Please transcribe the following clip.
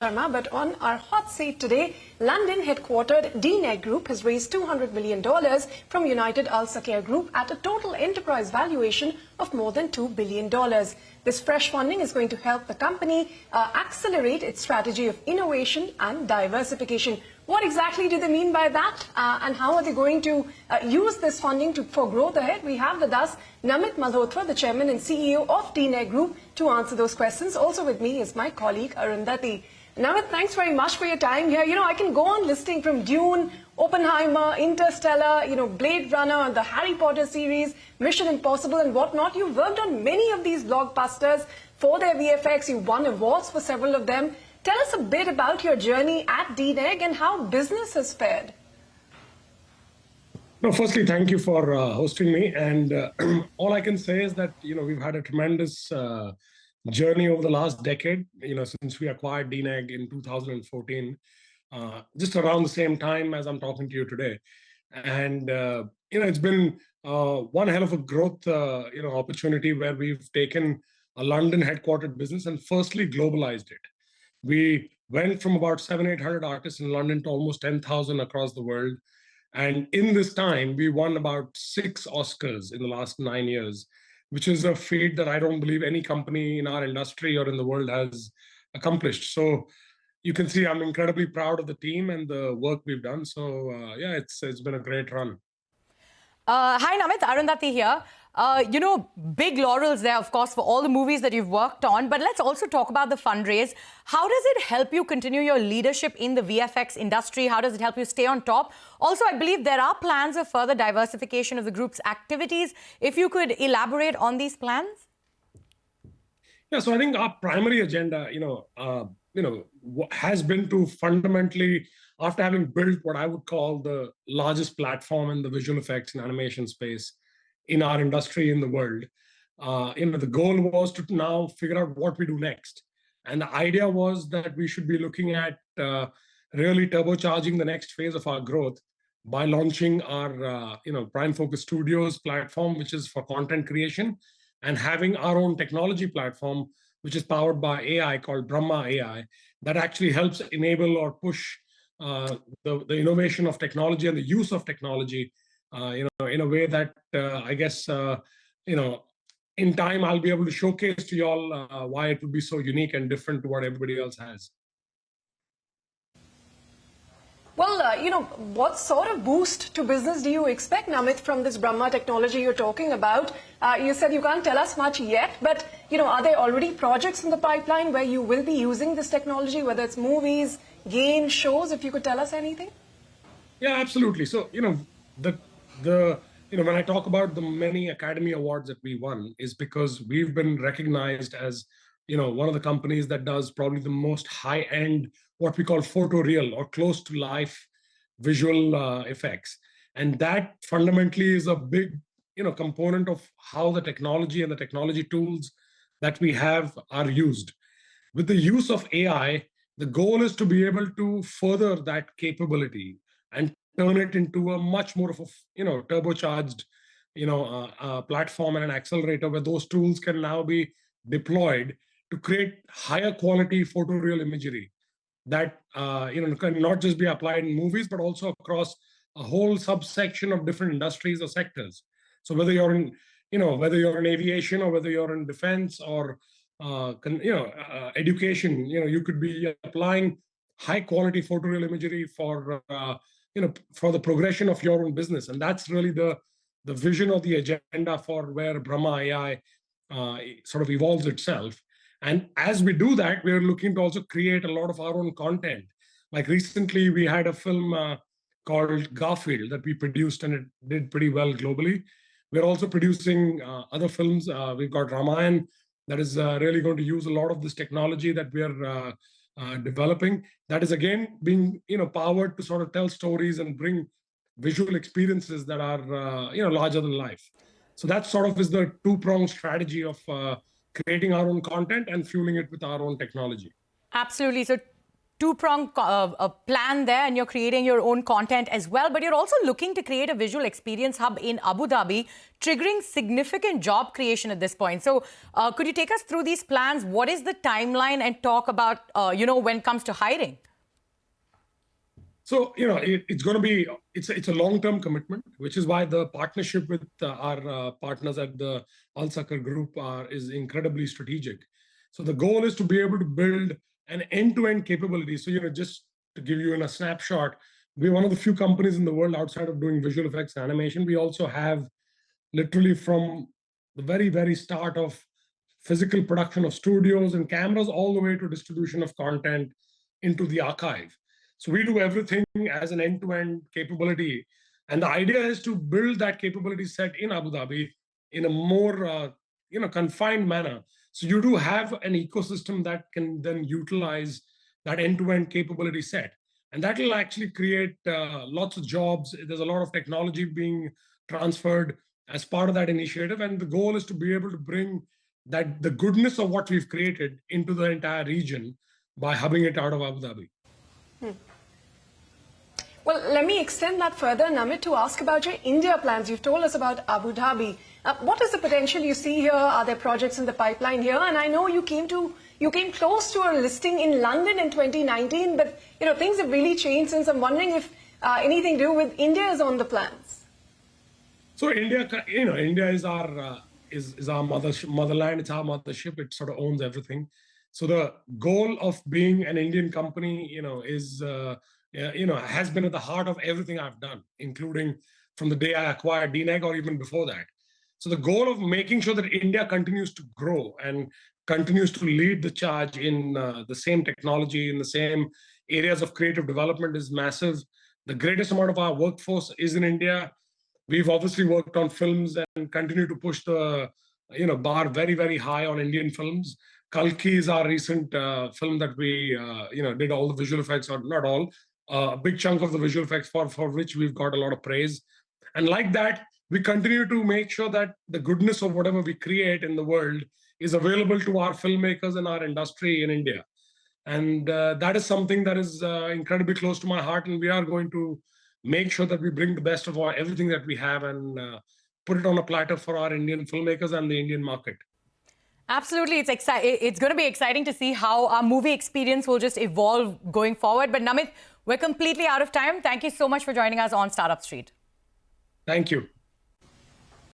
Sharma, but on our hot seat today, London-headquartered DNEG Group has raised $200 million from United Al Saker Group at a total enterprise valuation of more than $2 billion. This fresh funding is going to help the company accelerate its strategy of innovation and diversification. What exactly do they mean by that? And how are they going to use this funding for growth ahead? We have with us Namit Malhotra, the chairman and CEO of DNEG Group, to answer those questions. Also with me is my colleague Arundhati. Namit, thanks very much for your time here. I can go on listing from Dune, Oppenheimer, Interstellar, Blade Runner, the Harry Potter series, Mission Impossible and whatnot. You've worked on many of these blockbusters for their VFX. You've won awards for several of them. Tell us a bit about your journey at DNEG and how business has fared. No, firstly, thank you for hosting me. And all I can say is that, we've had a tremendous journey over the last decade, since we acquired DNEG in 2014, just around the same time as I'm talking to you today. And, it's been one hell of a growth, opportunity where we've taken a London headquartered business and firstly globalized it. We went from about 700-800 artists in London to almost 10,000 across the world. And in this time, we won about 6 Oscars in the last 9 years, which is a feat that I don't believe any company in our industry or in the world has accomplished. So you can see I'm incredibly proud of the team and the work we've done. So yeah, it's been a great run. Hi, Namit. Arundhati here. Big laurels there, of course, for all the movies that you've worked on. But let's also talk about the fundraise. How does it help you continue your leadership in the VFX industry? How does it help you stay on top? Also, I believe there are plans of further diversification of the group's activities. If you could elaborate on these plans. Yeah, so I think our primary agenda, has been to fundamentally, after having built what I would call the largest platform in the visual effects and animation space in our industry in the world, the goal was to now figure out what we do next. And the idea was that we should be looking at really turbocharging the next phase of our growth by launching our, Prime Focus Studios platform, which is for content creation, and having our own technology platform, which is powered by AI called Brahma AI, that actually helps enable or push the innovation of technology and the use of technology, in a way that I guess, in time I'll be able to showcase to you all why it would be so unique and different to what everybody else has. Well, what sort of boost to business do you expect, Namit, from this Brahma technology you're talking about? You said you can't tell us much yet, but, are there already projects in the pipeline where you will be using this technology, whether it's movies, games, shows, if you could tell us anything? Yeah, absolutely. So, when I talk about the many Academy Awards that we won is because we've been recognized as, one of the companies that does probably the most high-end, what we call photoreal or close to life visual effects. And that fundamentally is a big, component of how the technology and the technology tools that we have are used. With the use of AI, the goal is to be able to further that capability and turn it into a much more of a, turbocharged, platform and an accelerator where those tools can now be deployed to create higher quality photoreal imagery that, can not just be applied in movies, but also across a whole subsection of different industries or sectors. So whether you're in, aviation or whether you're in defense or, education, you could be applying high quality photoreal imagery for, for the progression of your own business. And that's really the vision of the agenda for where Brahma AI sort of evolves itself. And as we do that, we're looking to also create a lot of our own content. Like recently, we had a film called Garfield that we produced, and it did pretty well globally. We're also producing other films. We've got Ramayan that is really going to use a lot of this technology that we're developing. That is again being powered to sort of tell stories and bring visual experiences that are larger than life. So that sort of is the two-pronged strategy of creating our own content and fueling it with our own technology. Absolutely. So two-pronged plan there, and you're creating your own content as well, but you're also looking to create a visual experience hub in Abu Dhabi, triggering significant job creation at this point. So could you take us through these plans? What is the timeline, and talk about, when it comes to hiring? So, it's going to be, it's a long-term commitment, which is why the partnership with our partners at the Al Saker Group is incredibly strategic. So the goal is to be able to build an end-to-end capability. So, just to give you a snapshot, we're one of the few companies in the world outside of doing visual effects and animation. We also have literally from the very, very start of physical production of studios and cameras all the way to distribution of content into the archive. So we do everything as an end-to-end capability. And the idea is to build that capability set in Abu Dhabi in a more confined manner. So you do have an ecosystem that can then utilize that end-to-end capability set. And that will actually create lots of jobs. There's a lot of technology being transferred as part of that initiative. And the goal is to be able to bring the goodness of what we've created into the entire region by hubbing it out of Abu Dhabi. Well, let me extend that further, Namit, to ask about your India plans. You've told us about Abu Dhabi. What is the potential you see here? Are there projects in the pipeline here? And I know you came close to a listing in London in 2019, but things have really changed since. I'm wondering if anything to do with India is on the plans. So India is our motherland. It's our mothership. It sort of owns everything. So the goal of being an Indian company, has been at the heart of everything I've done, including from the day I acquired DNEG or even before that. So the goal of making sure that India continues to grow and continues to lead the charge in the same technology, in the same areas of creative development is massive. The greatest amount of our workforce is in India. We've obviously worked on films and continue to push the bar very, very high on Indian films. Kalki is our recent film that we did all the visual effects, or not all, a big chunk of the visual effects for which we've got a lot of praise. And like that, we continue to make sure that the goodness of whatever we create in the world is available to our filmmakers and our industry in India. And that is something that is incredibly close to my heart. And we are going to make sure that we bring the best of everything that we have and put it on a platter for our Indian filmmakers and the Indian market. Absolutely. It's going to be exciting to see how our movie experience will just evolve going forward. But Namit, we're completely out of time. Thank you so much for joining us on Startup Street. Thank you.